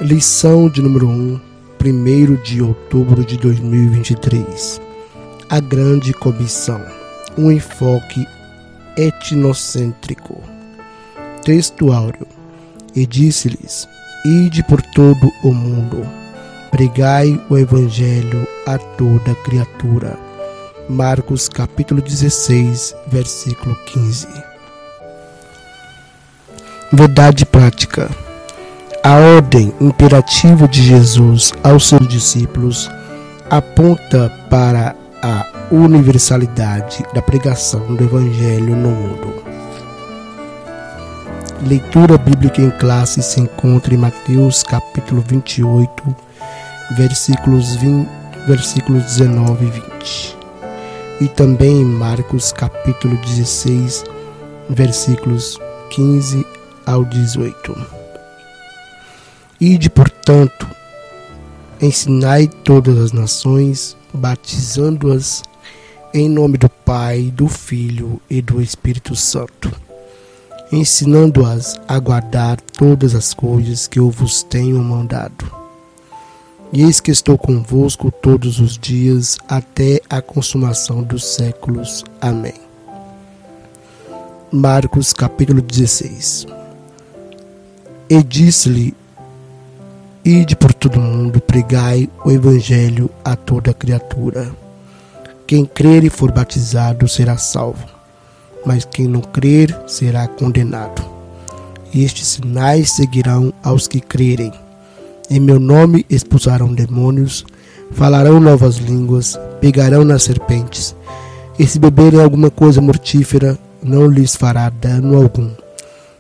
Lição de número 1, 1º de outubro de 2023. A Grande Comissão, um enfoque etnocêntrico. Texto áureo. E disse-lhes: Ide por todo o mundo, pregai o Evangelho a toda criatura. Marcos capítulo 16, versículo 15. Verdade prática. A ordem imperativa de Jesus aos seus discípulos aponta para a universalidade da pregação do Evangelho no mundo. Leitura bíblica em classe se encontra em Mateus capítulo 28, versículos 19 e 20. E também em Marcos capítulo 16, versículos 15 ao 18. Ide, portanto, ensinai todas as nações, batizando-as em nome do Pai, do Filho e do Espírito Santo, ensinando-as a guardar todas as coisas que eu vos tenho mandado. E eis que estou convosco todos os dias, até a consumação dos séculos. Amém. Marcos capítulo 16. E disse-lhe: Ide por todo mundo, pregai o Evangelho a toda criatura. Quem crer e for batizado será salvo, mas quem não crer será condenado. E estes sinais seguirão aos que crerem. Em meu nome expulsarão demônios, falarão novas línguas, pegarão nas serpentes, e se beberem alguma coisa mortífera, não lhes fará dano algum.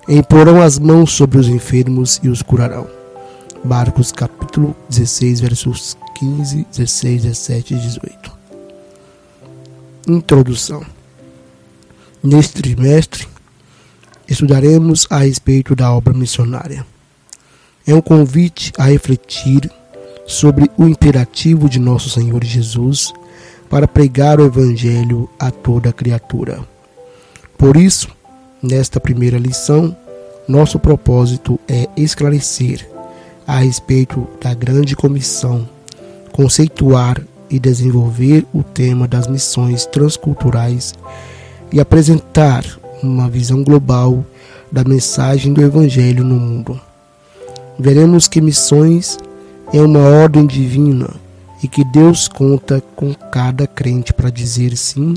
E imporão as mãos sobre os enfermos e os curarão. Marcos capítulo 16, versos 15, 16, 17 e 18. Introdução. Neste trimestre, estudaremos a respeito da obra missionária. É um convite a refletir sobre o imperativo de nosso Senhor Jesus para pregar o Evangelho a toda criatura. Por isso, nesta primeira lição, nosso propósito é esclarecer a respeito da Grande Comissão, conceituar e desenvolver o tema das missões transculturais e apresentar uma visão global da mensagem do Evangelho no mundo. Veremos que missões é uma ordem divina e que Deus conta com cada crente para dizer sim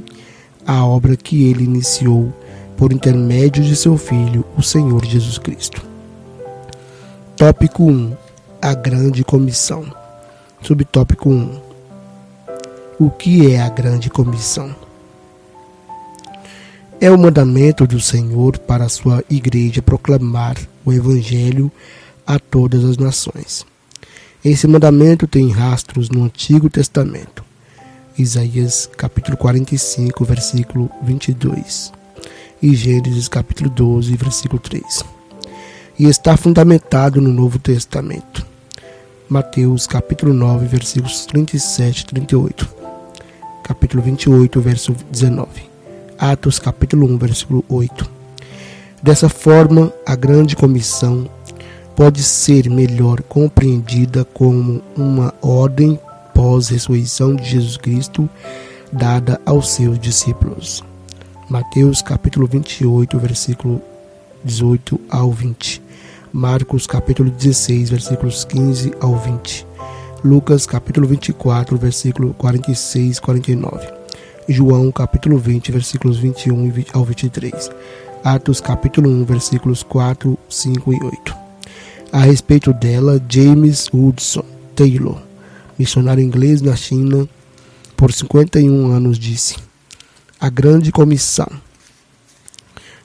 à obra que Ele iniciou por intermédio de seu Filho, o Senhor Jesus Cristo. Tópico 1. A Grande Comissão. Subtópico 1. O que é a Grande Comissão? É o mandamento do Senhor para a sua igreja proclamar o Evangelho a todas as nações. Esse mandamento tem rastros no Antigo Testamento. Isaías capítulo 45, versículo 22. E Gênesis capítulo 12, versículo 3. E está fundamentado no Novo Testamento. Mateus capítulo 9, versículos 37 e 38. Capítulo 28, verso 19. Atos capítulo 1, versículo 8. Dessa forma, a Grande Comissão pode ser melhor compreendida como uma ordem pós-ressurreição de Jesus Cristo dada aos seus discípulos. Mateus capítulo 28, versículo 18 ao 20. Marcos capítulo 16, versículos 15 ao 20. Lucas capítulo 24, versículo 46 e 49. João capítulo 20, versículos 21 ao 23. Atos capítulo 1, versículos 4, 5 e 8. A respeito dela, James Hudson Taylor, missionário inglês na China por 51 anos, disse: A Grande Comissão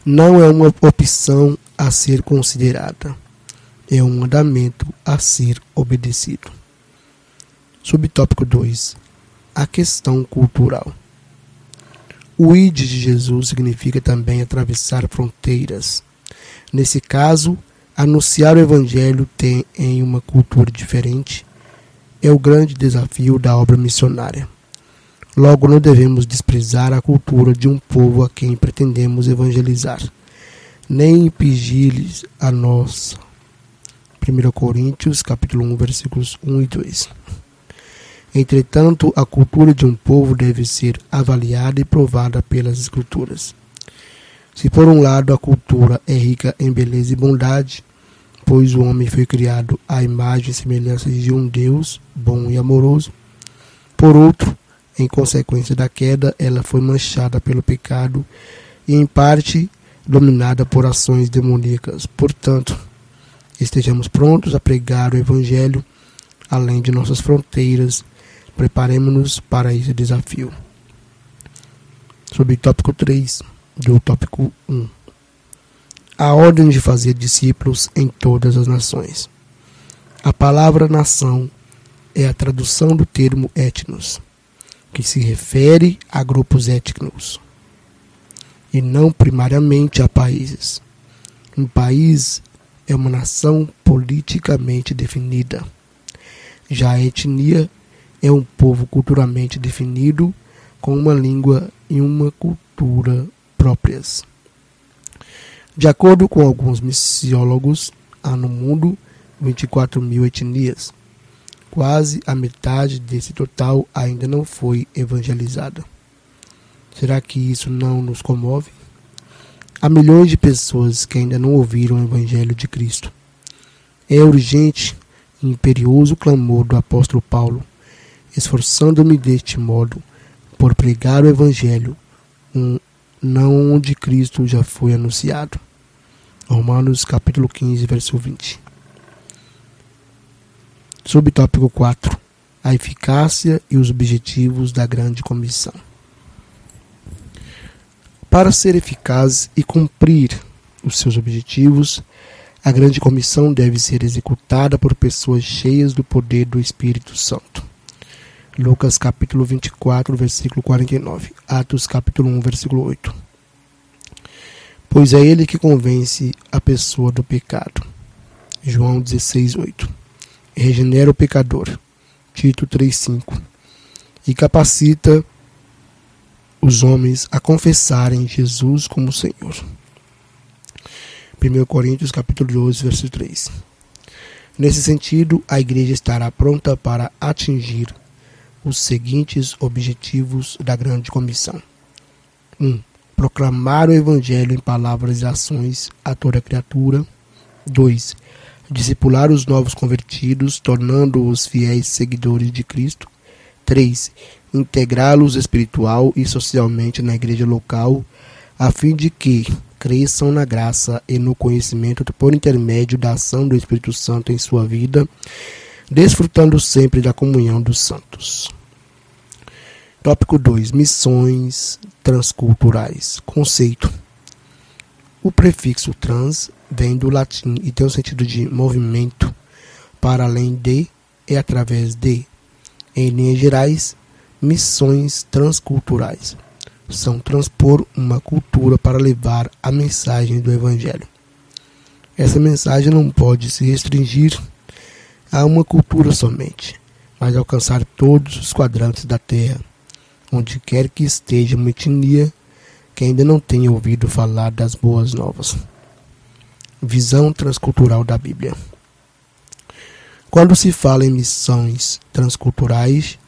não é uma opção a ser considerada, é um mandamento a ser obedecido. Subtópico 2. A questão cultural. O id de Jesus significa também atravessar fronteiras. Nesse caso, anunciar o Evangelho em uma cultura diferente é o grande desafio da obra missionária. Logo, não devemos desprezar a cultura de um povo a quem pretendemos evangelizar, nem impedir-lhes a nossa. 1 Coríntios, capítulo 1, versículos 1 e 2. Entretanto, a cultura de um povo deve ser avaliada e provada pelas Escrituras. Se por um lado a cultura é rica em beleza e bondade, pois o homem foi criado à imagem e semelhança de um Deus bom e amoroso, por outro, em consequência da queda, ela foi manchada pelo pecado e, em parte, dominada por ações demoníacas. Portanto, estejamos prontos a pregar o Evangelho além de nossas fronteiras. Preparemos-nos para esse desafio. Sobre o tópico 3 do tópico 1. A ordem de fazer discípulos em todas as nações. A palavra nação é a tradução do termo etnos, que se refere a grupos étnicos, e não primariamente a países. Um país é uma nação politicamente definida. Já a etnia é um povo culturalmente definido, com uma língua e uma cultura próprias. De acordo com alguns missiólogos, há no mundo 24.000 etnias. Quase a metade desse total ainda não foi evangelizada. Será que isso não nos comove? Há milhões de pessoas que ainda não ouviram o Evangelho de Cristo. É urgente e imperioso o clamor do apóstolo Paulo, esforçando-me deste modo por pregar o Evangelho, não onde Cristo já foi anunciado. Romanos capítulo 15, verso 20. Subtópico 4. A eficácia e os objetivos da grande comissão. Para ser eficaz e cumprir os seus objetivos, a grande comissão deve ser executada por pessoas cheias do poder do Espírito Santo. Lucas capítulo 24, versículo 49. Atos capítulo 1, versículo 8. Pois é ele que convence a pessoa do pecado. João 16, 8. Regenera o pecador. Tito 3:5. E capacita os homens a confessarem Jesus como Senhor. 1 Coríntios capítulo 12, verso 3. Nesse sentido, a igreja estará pronta para atingir os seguintes objetivos da grande comissão. 1. Proclamar o Evangelho em palavras e ações a toda criatura. 2. Discipular os novos convertidos, tornando-os fiéis seguidores de Cristo. 3. Integrá-los espiritual e socialmente na igreja local, a fim de que cresçam na graça e no conhecimento por intermédio da ação do Espírito Santo em sua vida, desfrutando sempre da comunhão dos santos. Tópico 2. Missões transculturais. Conceito. O prefixo trans vem do latim e tem o sentido de movimento, para além de e através de. Em linhas gerais, missões transculturais são transpor uma cultura para levar a mensagem do Evangelho. Essa mensagem não pode se restringir a uma cultura somente, mas alcançar todos os quadrantes da terra, onde quer que esteja uma etnia que ainda não tenha ouvido falar das boas novas. Visão transcultural da Bíblia. Quando se fala em missões transculturais,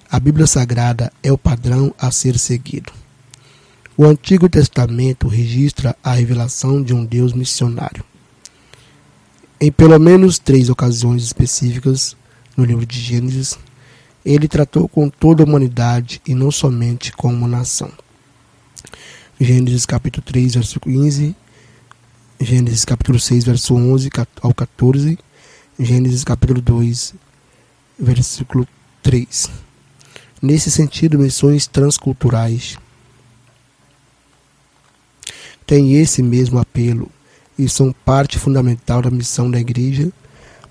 a Bíblia Sagrada é o padrão a ser seguido. O Antigo Testamento registra a revelação de um Deus missionário. Em pelo menos 3 ocasiões específicas no livro de Gênesis, ele tratou com toda a humanidade e não somente com uma nação. Gênesis capítulo 3, verso 15, Gênesis capítulo 6, verso 11 ao 14, Gênesis capítulo 2, versículo 3. Nesse sentido, missões transculturais têm esse mesmo apelo e são parte fundamental da missão da igreja,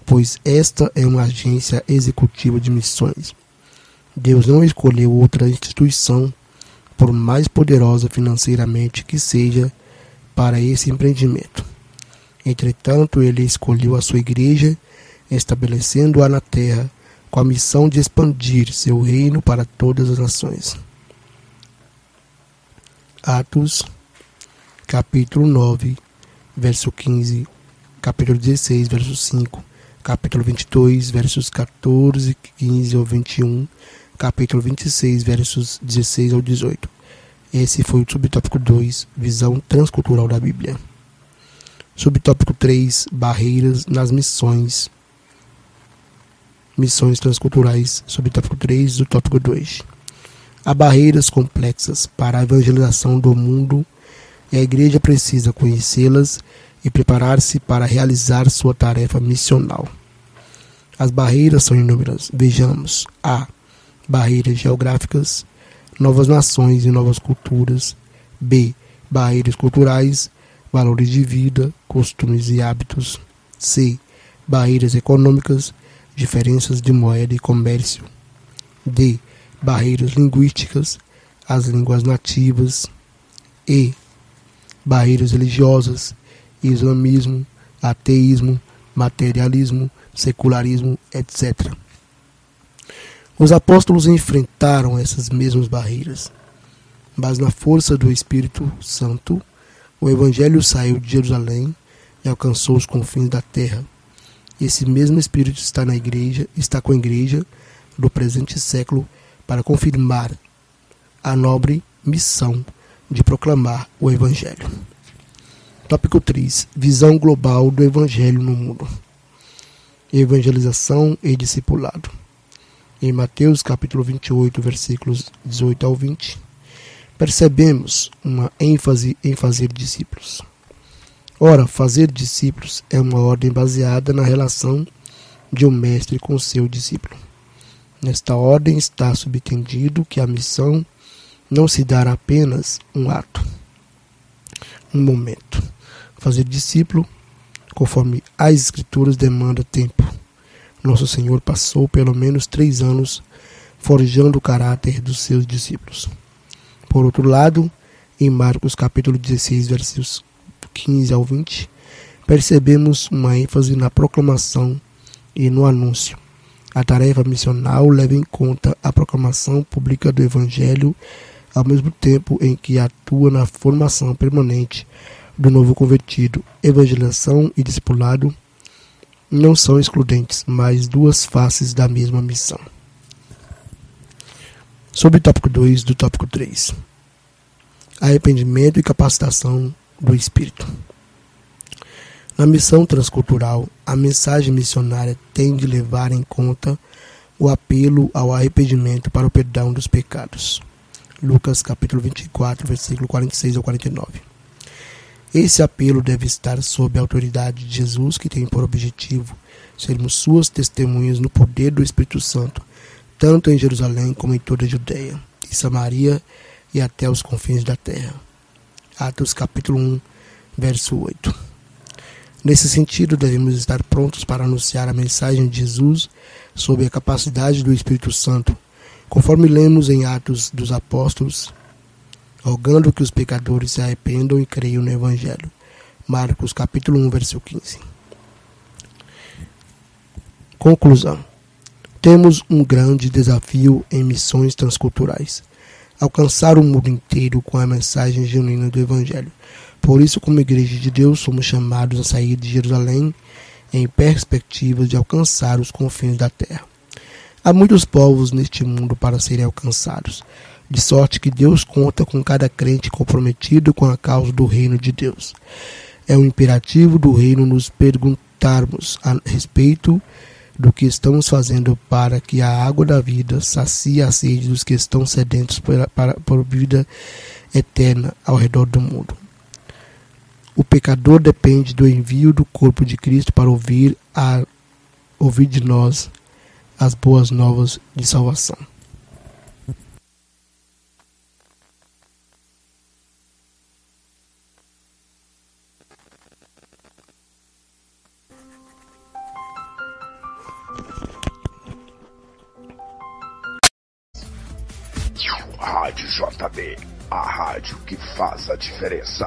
pois esta é uma agência executiva de missões. Deus não escolheu outra instituição, por mais poderosa financeiramente que seja, para esse empreendimento. Entretanto, ele escolheu a sua igreja, estabelecendo-a na terra, com a missão de expandir seu reino para todas as nações. Atos, capítulo 9, verso 15, capítulo 16, verso 5, capítulo 22, versos 14, 15 ao 21, capítulo 26, versos 16 ao 18. Esse foi o subtópico 2, visão transcultural da Bíblia. Subtópico 3, barreiras nas missões transculturais. Subtópico 3 do tópico 2. Há barreiras complexas para a evangelização do mundo e a igreja precisa conhecê-las e preparar-se para realizar sua tarefa missional. As barreiras são inúmeras. Vejamos: A. Barreiras geográficas, novas nações e novas culturas. B. Barreiras culturais, valores de vida, costumes e hábitos. C. Barreiras econômicas, diferenças de moeda e comércio. D. Barreiras linguísticas, as línguas nativas. E. Barreiras religiosas, islamismo, ateísmo, materialismo, secularismo, etc. Os apóstolos enfrentaram essas mesmas barreiras, mas na força do Espírito Santo, o Evangelho saiu de Jerusalém e alcançou os confins da terra. Esse mesmo Espírito está com a igreja do presente século para confirmar a nobre missão de proclamar o Evangelho. Tópico 3. Visão global do Evangelho no mundo. Evangelização e discipulado. Em Mateus capítulo 28, versículos 18 ao 20, percebemos uma ênfase em fazer discípulos. Ora, fazer discípulos é uma ordem baseada na relação de um mestre com seu discípulo. Nesta ordem está subentendido que a missão não se dará apenas um ato, um momento. Fazer discípulo, conforme as Escrituras, demanda tempo. Nosso Senhor passou pelo menos 3 anos forjando o caráter dos seus discípulos. Por outro lado, em Marcos capítulo 16, versículos 15 ao 20, percebemos uma ênfase na proclamação e no anúncio. A tarefa missional leva em conta a proclamação pública do Evangelho, ao mesmo tempo em que atua na formação permanente do novo convertido. Evangelização e discipulado não são excludentes, mas duas faces da mesma missão. Subtópico 2 do tópico 3. Arrependimento e capacitação do Espírito. Na missão transcultural, a mensagem missionária tem de levar em conta o apelo ao arrependimento para o perdão dos pecados. Lucas capítulo 24, versículo 46 ao 49. Esse apelo deve estar sob a autoridade de Jesus, que tem por objetivo sermos suas testemunhas no poder do Espírito Santo, tanto em Jerusalém como em toda a Judeia e Samaria e até os confins da terra. Atos capítulo 1, verso 8. Nesse sentido, devemos estar prontos para anunciar a mensagem de Jesus sob a capacidade do Espírito Santo, conforme lemos em Atos dos Apóstolos, rogando que os pecadores se arrependam e creiam no Evangelho. Marcos capítulo 1, verso 15. Conclusão. Temos um grande desafio em missões transculturais: alcançar o mundo inteiro com a mensagem genuína do Evangelho. Por isso, como Igreja de Deus, somos chamados a sair de Jerusalém em perspectiva de alcançar os confins da terra. Há muitos povos neste mundo para serem alcançados, de sorte que Deus conta com cada crente comprometido com a causa do reino de Deus. É um imperativo do reino nos perguntarmos a respeito do que estamos fazendo para que a água da vida sacie a sede dos que estão sedentos por vida eterna ao redor do mundo. O pecador depende do envio do corpo de Cristo para ouvir de nós as boas novas de salvação. Rádio JB, a rádio que faz a diferença.